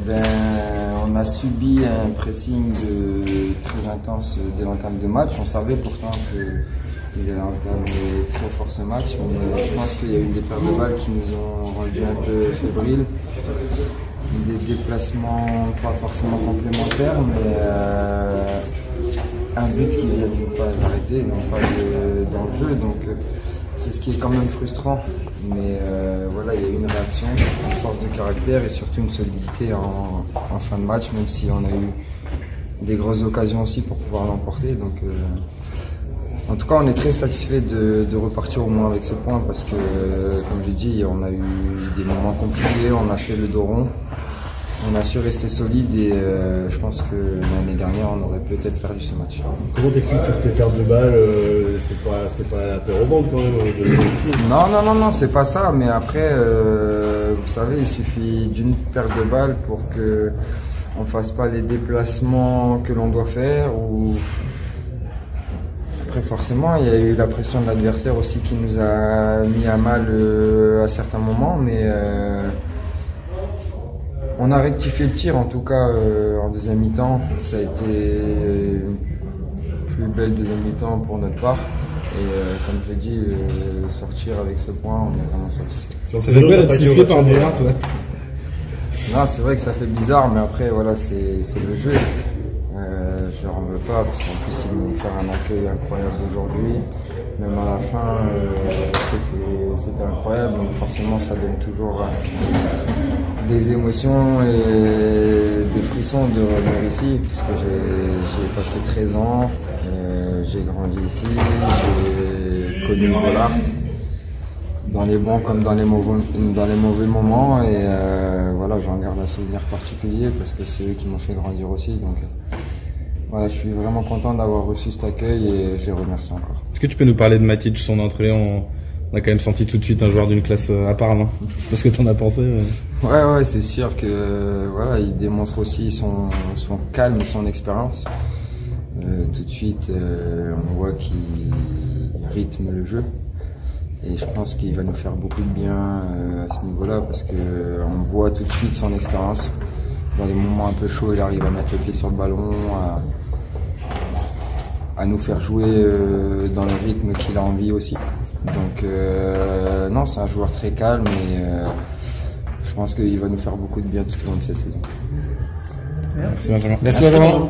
Ben, on a subi un pressing très intense dès l'entame de match. On savait pourtant qu'il allait entamer très fort ce match, mais je pense qu'il y a eu des pertes de balles qui nous ont rendus un peu fébriles. Des déplacements pas forcément complémentaires, mais un but qui vient d'une phase arrêtée, non pas dans le jeu. Donc c'est ce qui est quand même frustrant. Mais voilà, il y a eu une réaction, une force de caractère et surtout une solidité en fin de match, même si on a eu des grosses occasions aussi pour pouvoir l'emporter. Donc, en tout cas, on est très satisfait de repartir au moins avec ce point parce que, comme je dis, on a eu des moments compliqués, on a fait le dos rond. On a su rester solide et je pense que l'année dernière on aurait peut-être perdu ce match. Comment t'expliques toutes ces pertes de balles? C'est pas la peur au ventre quand même Non, c'est pas ça. Mais après, vous savez, il suffit d'une perte de balles pour que on fasse pas les déplacements que l'on doit faire. Ou après, forcément, il y a eu la pression de l'adversaire aussi qui nous a mis à mal à certains moments, mais on a rectifié le tir, en tout cas en deuxième mi-temps. Ça a été une plus belle deuxième mi-temps pour notre part. Et comme je l'ai dit, sortir avec ce point, on est vraiment satisfait. Ça fait quoi d'être sifflé par Morin, toi? Non, c'est vrai que ça fait bizarre, mais après, voilà, c'est le jeu. Je leur en veux pas, parce qu'en plus, ils m'ont fait un accueil incroyable aujourd'hui. Même à la fin, c'était incroyable. Donc forcément, ça donne toujours des émotions et des frissons de revenir ici, parce que j'ai passé 13 ans, j'ai grandi ici, j'ai connu Bollaert, dans les bons comme dans les mauvais moments, et voilà, j'en garde un souvenir particulier parce que c'est eux qui m'ont fait grandir aussi. Donc voilà, je suis vraiment content d'avoir reçu cet accueil et je les remercie encore. Est-ce que tu peux nous parler de Matic, son entrée? On a quand même senti tout de suite un joueur d'une classe à part, non? Parce que t'en as pensé. Ouais, c'est sûr que voilà, il démontre aussi son calme et son expérience. Tout de suite, on voit qu'il rythme le jeu. Et je pense qu'il va nous faire beaucoup de bien à ce niveau-là, parce qu'on voit tout de suite son expérience. Dans les moments un peu chauds, il arrive à mettre le pied sur le ballon, à nous faire jouer dans le rythme qu'il a envie aussi. Donc non, c'est un joueur très calme et je pense qu'il va nous faire beaucoup de bien tout au long de cette saison. Merci Benjamin.